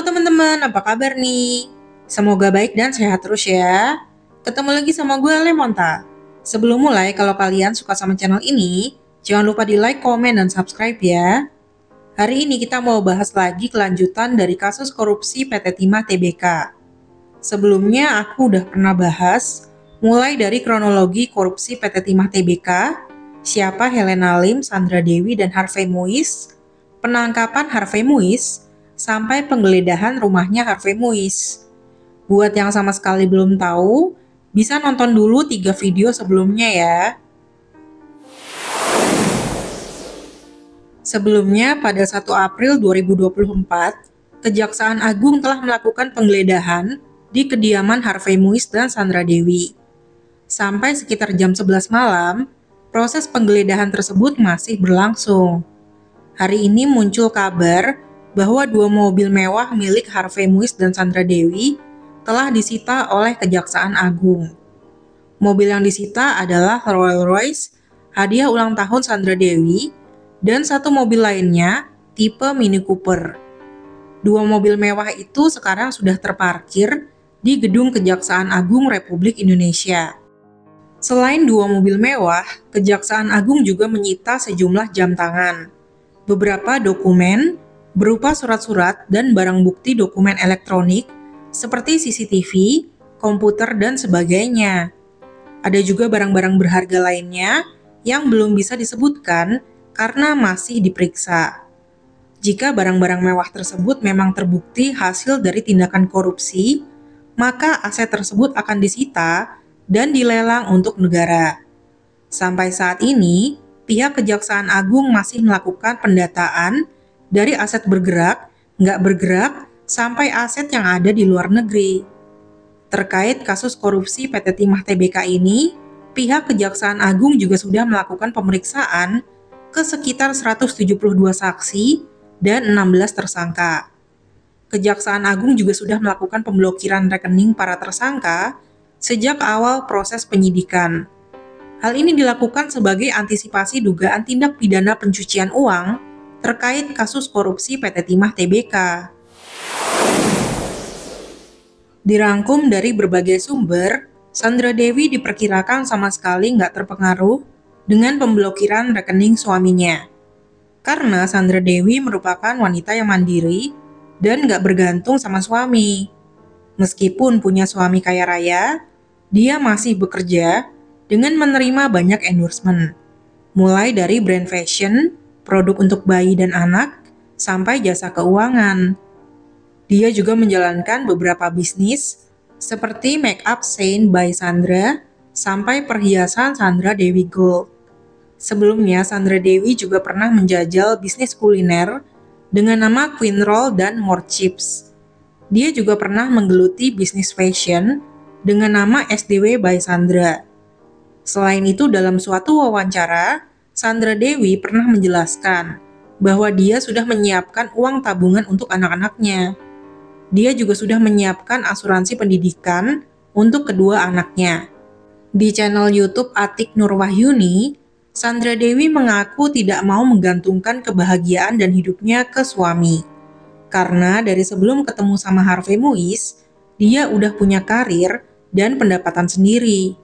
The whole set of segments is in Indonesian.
Halo teman-teman, apa kabar nih? Semoga baik dan sehat terus ya. Ketemu lagi sama gue Lemonta. Sebelum mulai, kalau kalian suka sama channel ini, jangan lupa di like, komen, dan subscribe ya. Hari ini kita mau bahas lagi kelanjutan dari kasus korupsi PT Timah Tbk. Sebelumnya aku udah pernah bahas, mulai dari kronologi korupsi PT Timah Tbk, siapa Helena Lim, Sandra Dewi, dan Harvey Muiz, penangkapan Harvey Muiz, sampai penggeledahan rumahnya Harvey Muiz. Buat yang sama sekali belum tahu, bisa nonton dulu 3 video sebelumnya ya. Sebelumnya, pada 1 April 2024, Kejaksaan Agung telah melakukan penggeledahan di kediaman Harvey Muiz dan Sandra Dewi. Sampai sekitar jam 11 malam, proses penggeledahan tersebut masih berlangsung. Hari ini muncul kabar bahwa 2 mobil mewah milik Harvey Muiz dan Sandra Dewi telah disita oleh Kejaksaan Agung. Mobil yang disita adalah Rolls-Royce, hadiah ulang tahun Sandra Dewi, dan satu mobil lainnya tipe Mini Cooper. 2 mobil mewah itu sekarang sudah terparkir di Gedung Kejaksaan Agung Republik Indonesia. Selain 2 mobil mewah, Kejaksaan Agung juga menyita sejumlah jam tangan, beberapa dokumen berupa surat-surat dan barang bukti dokumen elektronik seperti CCTV, komputer, dan sebagainya. Ada juga barang-barang berharga lainnya yang belum bisa disebutkan karena masih diperiksa. Jika barang-barang mewah tersebut memang terbukti hasil dari tindakan korupsi, maka aset tersebut akan disita dan dilelang untuk negara. Sampai saat ini, pihak Kejaksaan Agung masih melakukan pendataan dari aset bergerak, nggak bergerak, sampai aset yang ada di luar negeri. Terkait kasus korupsi PT Timah Tbk ini, pihak Kejaksaan Agung juga sudah melakukan pemeriksaan ke sekitar 172 saksi dan 16 tersangka. Kejaksaan Agung juga sudah melakukan pemblokiran rekening para tersangka sejak awal proses penyidikan. Hal ini dilakukan sebagai antisipasi dugaan tindak pidana pencucian uang terkait kasus korupsi PT Timah Tbk. Dirangkum dari berbagai sumber, Sandra Dewi diperkirakan sama sekali nggak terpengaruh dengan pemblokiran rekening suaminya. Karena Sandra Dewi merupakan wanita yang mandiri dan nggak bergantung sama suami. Meskipun punya suami kaya raya, dia masih bekerja dengan menerima banyak endorsement, mulai dari brand fashion, produk untuk bayi dan anak, sampai jasa keuangan. Dia juga menjalankan beberapa bisnis, seperti Make Up Saint by Sandra, sampai perhiasan Sandra Dewi Gold. Sebelumnya, Sandra Dewi juga pernah menjajal bisnis kuliner dengan nama Queen Roll dan More Chips. Dia juga pernah menggeluti bisnis fashion dengan nama SDW by Sandra. Selain itu, dalam suatu wawancara, Sandra Dewi pernah menjelaskan bahwa dia sudah menyiapkan uang tabungan untuk anak-anaknya. Dia juga sudah menyiapkan asuransi pendidikan untuk kedua anaknya. Di channel YouTube Atik Nurwahyuni, Sandra Dewi mengaku tidak mau menggantungkan kebahagiaan dan hidupnya ke suami. Karena dari sebelum ketemu sama Harvey Muiz, dia udah punya karir dan pendapatan sendiri.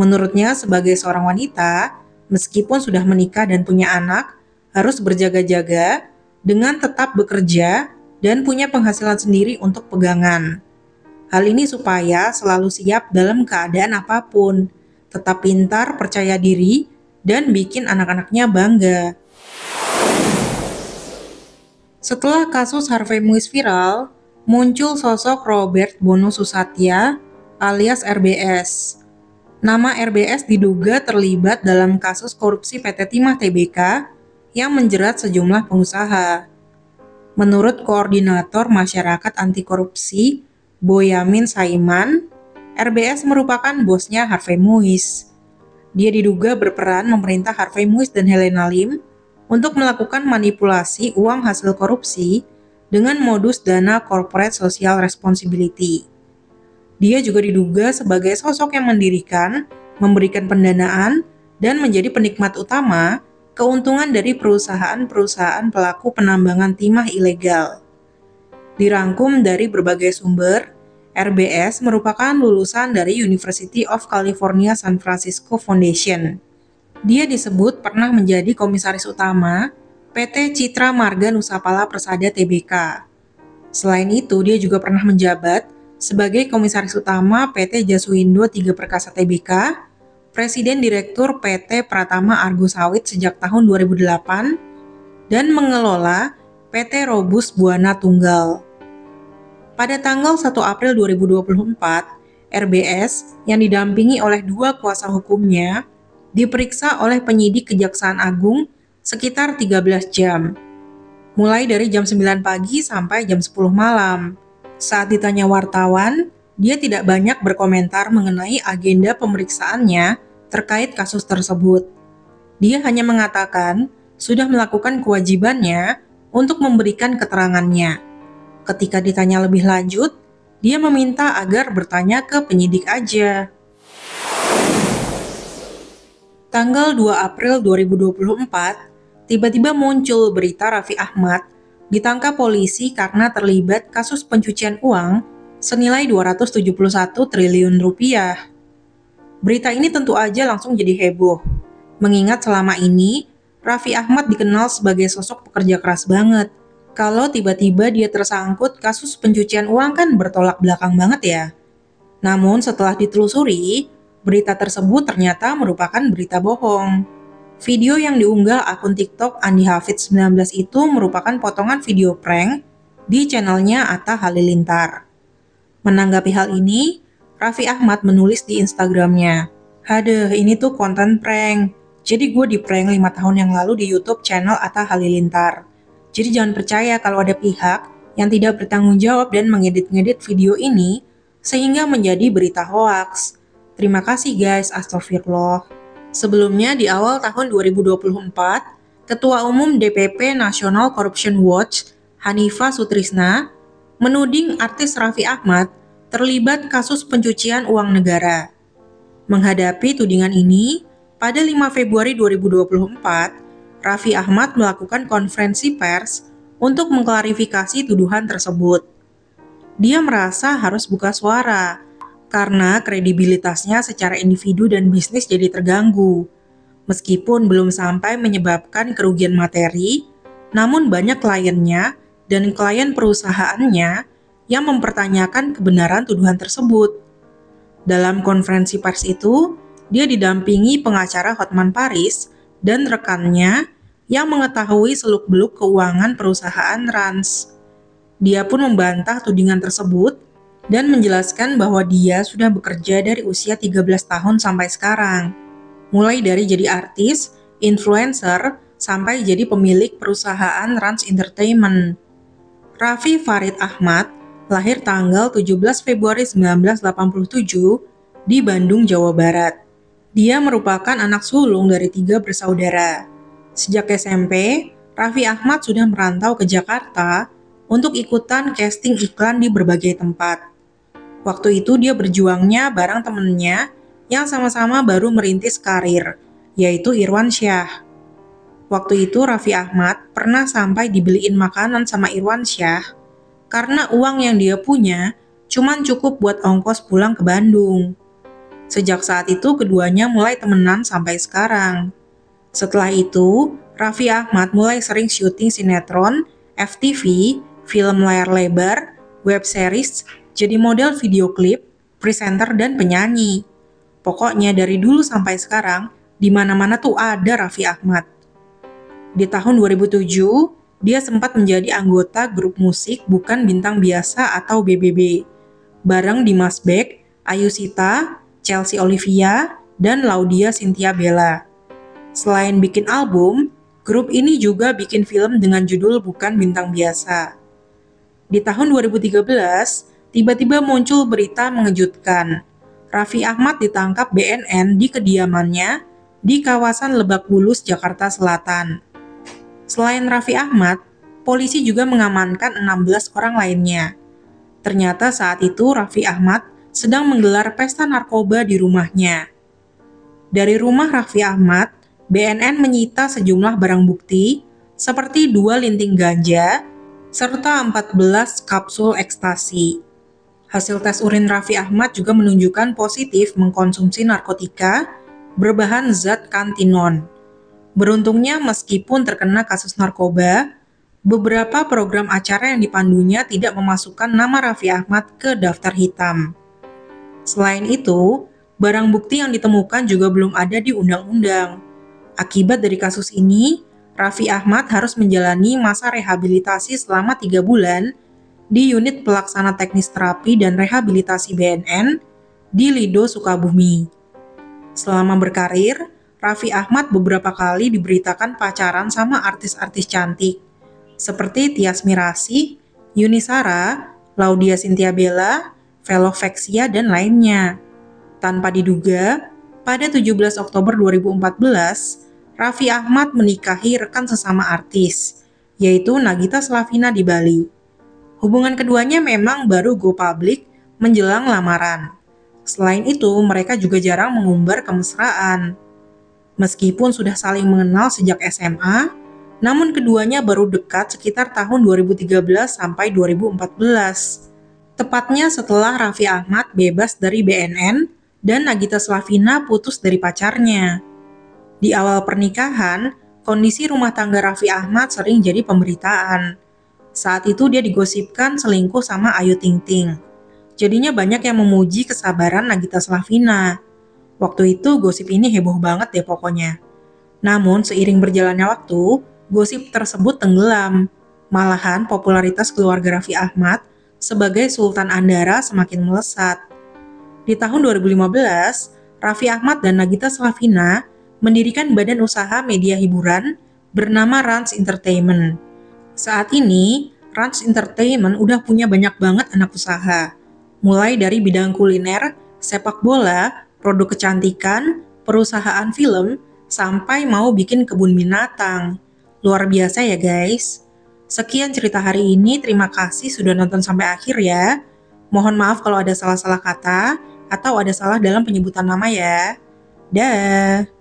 Menurutnya, sebagai seorang wanita, meskipun sudah menikah dan punya anak, harus berjaga-jaga dengan tetap bekerja dan punya penghasilan sendiri untuk pegangan. Hal ini supaya selalu siap dalam keadaan apapun, tetap pintar, percaya diri, dan bikin anak-anaknya bangga. Setelah kasus Harvey Muiz viral, muncul sosok Robert Bono Susatya alias RBS. Nama RBS diduga terlibat dalam kasus korupsi PT Timah Tbk yang menjerat sejumlah pengusaha. Menurut Koordinator Masyarakat Anti Korupsi, Boyamin Saiman, RBS merupakan bosnya Harvey Muiz. Dia diduga berperan memerintah Harvey Muiz dan Helena Lim untuk melakukan manipulasi uang hasil korupsi dengan modus dana corporate social responsibility. Dia juga diduga sebagai sosok yang mendirikan, memberikan pendanaan, dan menjadi penikmat utama keuntungan dari perusahaan-perusahaan pelaku penambangan timah ilegal. Dirangkum dari berbagai sumber, RBS merupakan lulusan dari University of California San Francisco Foundation. Dia disebut pernah menjadi komisaris utama PT Citra Marga Nusapala Persada Tbk. Selain itu, dia juga pernah menjabat sebagai komisaris utama PT Jaswindo Tiga Perkasa Tbk, Presiden Direktur PT Pratama Argo Sawit sejak tahun 2008, dan mengelola PT Robus Buana Tunggal. Pada tanggal 1 April 2024, RBS yang didampingi oleh dua kuasa hukumnya diperiksa oleh penyidik Kejaksaan Agung sekitar 13 jam, mulai dari jam 9 pagi sampai jam 10 malam. Saat ditanya wartawan, dia tidak banyak berkomentar mengenai agenda pemeriksaannya terkait kasus tersebut. Dia hanya mengatakan sudah melakukan kewajibannya untuk memberikan keterangannya. Ketika ditanya lebih lanjut, dia meminta agar bertanya ke penyidik aja. Tanggal 2 April 2024, tiba-tiba muncul berita Raffi Ahmad ditangkap polisi karena terlibat kasus pencucian uang senilai 271 triliun rupiah. Berita ini tentu aja langsung jadi heboh, mengingat selama ini Raffi Ahmad dikenal sebagai sosok pekerja keras banget. Kalau tiba-tiba dia tersangkut kasus pencucian uang kan bertolak belakang banget ya. Namun setelah ditelusuri, berita tersebut ternyata merupakan berita bohong. Video yang diunggah akun TikTok Andi Hafid 19 itu merupakan potongan video prank di channelnya Atta Halilintar. Menanggapi hal ini, Raffi Ahmad menulis di Instagramnya, "Haduh, ini tuh konten prank. Jadi gue di prank 5 tahun yang lalu di YouTube channel Atta Halilintar. Jadi jangan percaya kalau ada pihak yang tidak bertanggung jawab dan mengedit-ngedit video ini sehingga menjadi berita hoaks. Terima kasih guys, astagfirullah." Sebelumnya di awal tahun 2024, Ketua Umum DPP National Corruption Watch, Hanifah Sutrisna, menuding artis Raffi Ahmad terlibat kasus pencucian uang negara. Menghadapi tudingan ini, pada 5 Februari 2024, Raffi Ahmad melakukan konferensi pers untuk mengklarifikasi tuduhan tersebut. Dia merasa harus buka suara karena kredibilitasnya secara individu dan bisnis jadi terganggu. Meskipun belum sampai menyebabkan kerugian materi, namun banyak kliennya dan klien perusahaannya yang mempertanyakan kebenaran tuduhan tersebut. Dalam konferensi pers itu, dia didampingi pengacara Hotman Paris dan rekannya yang mengetahui seluk-beluk keuangan perusahaan Rans. Dia pun membantah tudingan tersebut dan menjelaskan bahwa dia sudah bekerja dari usia 13 tahun sampai sekarang, mulai dari jadi artis, influencer, sampai jadi pemilik perusahaan Rans Entertainment. Raffi Farid Ahmad lahir tanggal 17 Februari 1987 di Bandung, Jawa Barat. Dia merupakan anak sulung dari 3 bersaudara. Sejak SMP, Raffi Ahmad sudah merantau ke Jakarta untuk ikutan casting iklan di berbagai tempat. Waktu itu dia berjuangnya bareng temennya yang sama-sama baru merintis karir, yaitu Irwan Syah. Waktu itu Raffi Ahmad pernah sampai dibeliin makanan sama Irwan Syah karena uang yang dia punya cuman cukup buat ongkos pulang ke Bandung. Sejak saat itu keduanya mulai temenan sampai sekarang. Setelah itu, Raffi Ahmad mulai sering syuting sinetron, FTV, film layar lebar, web series, jadi model video klip, presenter, dan penyanyi. Pokoknya dari dulu sampai sekarang, di mana-mana tuh ada Raffi Ahmad. Di tahun 2007, dia sempat menjadi anggota grup musik Bukan Bintang Biasa atau BBB, bareng Dimas Beck, Ayushita, Chelsea Olivia, dan Laudia Cynthia Bella. Selain bikin album, grup ini juga bikin film dengan judul Bukan Bintang Biasa. Di tahun 2013, tiba-tiba muncul berita mengejutkan. Raffi Ahmad ditangkap BNN di kediamannya di kawasan Lebak Bulus, Jakarta Selatan. Selain Raffi Ahmad, polisi juga mengamankan 16 orang lainnya. Ternyata saat itu Raffi Ahmad sedang menggelar pesta narkoba di rumahnya. Dari rumah Raffi Ahmad, BNN menyita sejumlah barang bukti seperti 2 linting ganja, serta 14 kapsul ekstasi. Hasil tes urin Raffi Ahmad juga menunjukkan positif mengkonsumsi narkotika berbahan zat kantinon. Beruntungnya meskipun terkena kasus narkoba, beberapa program acara yang dipandunya tidak memasukkan nama Raffi Ahmad ke daftar hitam. Selain itu, barang bukti yang ditemukan juga belum ada di undang-undang. Akibat dari kasus ini, Raffi Ahmad harus menjalani masa rehabilitasi selama 3 bulan di unit pelaksana teknis terapi dan rehabilitasi BNN di Lido, Sukabumi. Selama berkarir, Raffi Ahmad beberapa kali diberitakan pacaran sama artis-artis cantik, seperti Tias Mirasih, Yuni Sara, Laudia Cynthia Bella, Velovexia, dan lainnya. Tanpa diduga, pada 17 Oktober 2014, Raffi Ahmad menikahi rekan sesama artis, yaitu Nagita Slavina di Bali. Hubungan keduanya memang baru go public menjelang lamaran. Selain itu, mereka juga jarang mengumbar kemesraan. Meskipun sudah saling mengenal sejak SMA, namun keduanya baru dekat sekitar tahun 2013 sampai 2014. Tepatnya setelah Raffi Ahmad bebas dari BNN dan Nagita Slavina putus dari pacarnya. Di awal pernikahan, kondisi rumah tangga Raffi Ahmad sering jadi pemberitaan. Saat itu dia digosipkan selingkuh sama Ayu Ting Ting. Jadinya banyak yang memuji kesabaran Nagita Slavina. Waktu itu gosip ini heboh banget deh pokoknya. Namun seiring berjalannya waktu, gosip tersebut tenggelam. Malahan popularitas keluarga Raffi Ahmad sebagai Sultan Andara semakin melesat. Di tahun 2015, Raffi Ahmad dan Nagita Slavina mendirikan badan usaha media hiburan bernama Rans Entertainment. Saat ini, Rans Entertainment udah punya banyak banget anak usaha. Mulai dari bidang kuliner, sepak bola, produk kecantikan, perusahaan film, sampai mau bikin kebun binatang. Luar biasa ya guys. Sekian cerita hari ini, terima kasih sudah nonton sampai akhir ya. Mohon maaf kalau ada salah-salah kata atau ada salah dalam penyebutan nama ya. Dah.